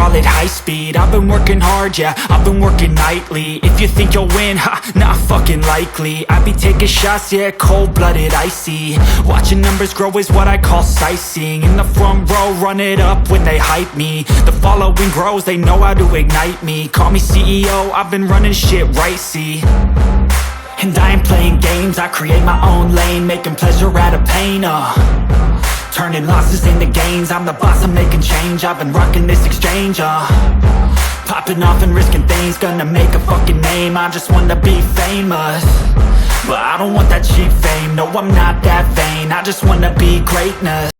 call it high speed. I've been working hard, yeah, I've been working nightly. If you think you'll win, ha, not fucking likely. I be taking shots, yeah, cold-blooded, icy. Watching numbers grow is what I call sightseeing. In the front row, run it up when they hype me. The following grows, they know how to ignite me. Call me CEO, I've been running shit right, see. And I ain't playing games, I create my own lane, making pleasure out of pain, turning losses into gains. I'm the boss, I'm making change. I've been rocking this exchange, popping off and risking things. Gonna make a fucking name, I just wanna be famous. But I don't want that cheap fame, no I'm not that vain. I just wanna be greatness.